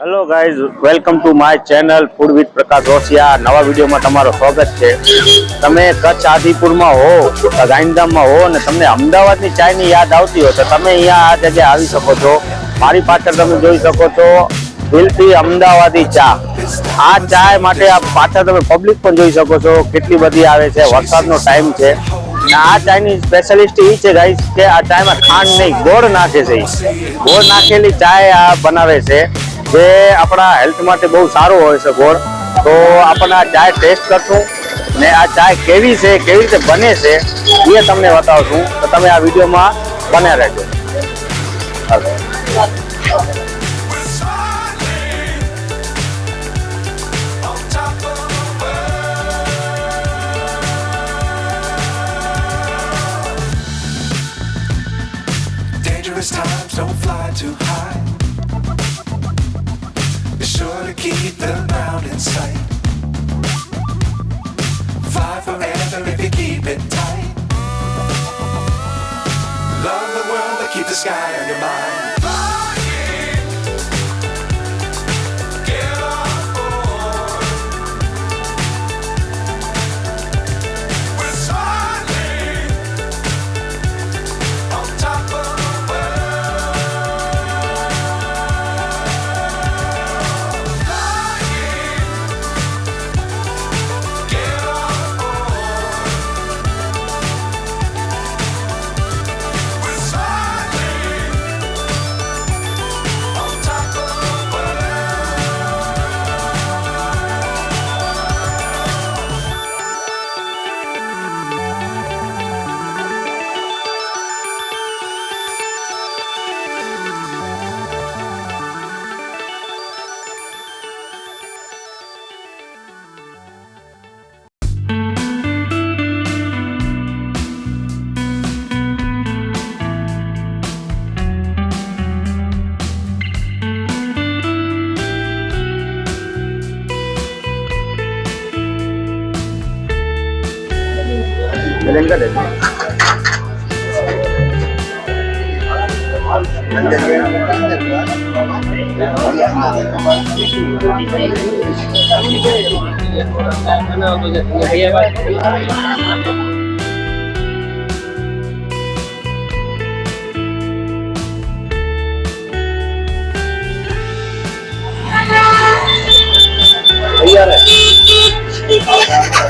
Hello guys, welcome to my channel food with Prakash Rosiya. નવા વિડીયોમાં તમારું સ્વાગત છે. તમે કચ્છ આદિપુરમાં હો, ગાંધીધામમાં હો અને તમને અમદાવાદની ચાયની યાદ આવતી હોય તો તમે અહીંયા આ જગ્યાએ આવી શકો છો. મારી પાછળ તમે જોઈ શકો છો દિલથી અમદાવાદી ચા. આ ચાય માટે આ પાછળ તમે પબ્લિક પણ જોઈ શકો છો, કેટલી બધી આવે છે. વરસાદનો ટાઈમ છે. આ ચાયની સ્પેશિયાલિસ્ટ એ છે ગાઈઝ કે આ ચાયમાં ખાંડ નહીં, ગોળ નાખે છે. ગોળ નાખેલી ચાય આ બનાવે છે, જે આપણા હેલ્થ માટે બહુ સારું હોય છે ગોળ. તો આપણને આ ચાય ટેસ્ટ કરશું ને આ ચાય કેવી છે, કેવી રીતે બને છે એ તમને બતાવશું. તો તમે આ વિડીયોમાં બન્યા રહેજો. Dangerous times, don't fly too high. Be sure to keep the ground in sight. Fly forever if you keep it tight. Love the world, but keep the sky on your mind.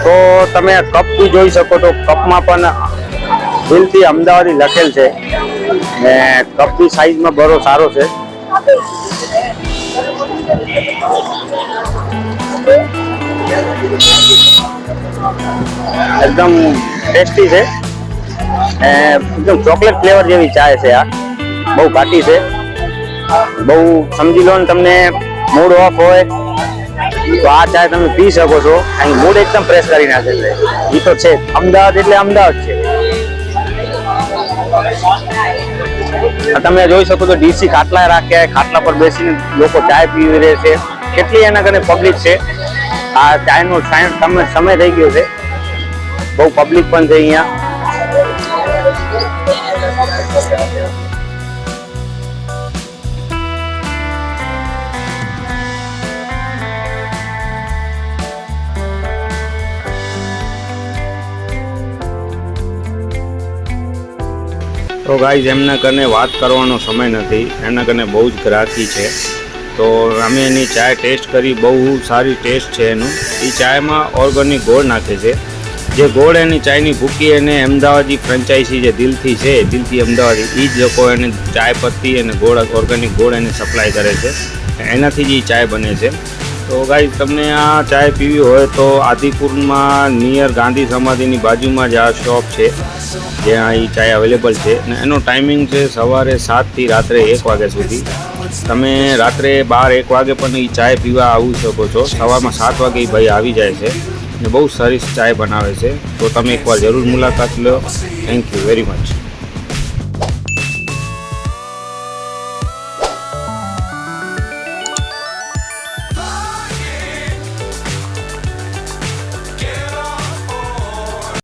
તો તમે cup થી જોઈ શકો તો કપમાં પણ દિલથી અમદાવાદી લખેલ છે ને કપની સાઈઝમાં બરો સારો છે. એકદમ ટેસ્ટી છે, એકદમ ચોકલેટ ફ્લેવર જેવી ચાય છે. આ બહુ ઘાટી છે, બહુ સમજી લો ને તમને મૂડ ઓફ હોય તો આ ચાય તમે પી શકો છો. અહીં મૂડ એકદમ ફ્રેશ કરી નાખે છે. એ તો છે, અમદાવાદ એટલે અમદાવાદ છે. તમે જોઈ શકો તો ડીસી ખાટલા રાખ્યા, ખાટલા પર બેસીને લોકો ચાય પીવી રહે છે. કેટલી એના કને પબ્લિક છે. આ ચાયનો સમય થઈ ગયો છે, બહુ પબ્લિક પણ છે અહીંયા. તો ગાઈઝ, એમના કને વાત કરવાનો સમય નથી, એના કને બહુ જ ગ્રાહકી છે. તો અમે એની ચાય ટેસ્ટ કરી, બહુ સારી ટેસ્ટ છે એનું. એ ચાયમાં ઓર્ગેનિક ગોળ નાખે છે. જે ગોળ એની ચાયની ભૂકી એને અમદાવાદી ફ્રેન્ચાઇઝી જે દિલથી છે, દિલથી અમદાવાદી, એ જ લોકો એને ચાય પત્તી અને ગોળ, ઓર્ગેનિક ગોળ એને સપ્લાય કરે છે. એનાથી જ એ ચાય બને છે. તો ગાઈઝ, તમને આ ચાય પીવી હોય તો આદિપુરમાં નિયર ગાંધી સમાધિની બાજુમાં જ આ શોપ છે જ્યાં એ ચાય અવેલેબલ છે. અને એનો ટાઈમિંગ છે સવારે 7 થી રાત્રે 1 વાગ્યા સુધી. તમે રાત્રે 12-1 વાગે પણ એ ચાય પીવા આવી શકો છો. સવારમાં 7 વાગે એ ભાઈ આવી જાય છે અને બહુ સરસ ચાય બનાવે છે. તો તમે એકવાર જરૂર મુલાકાત લો. Thank you very much.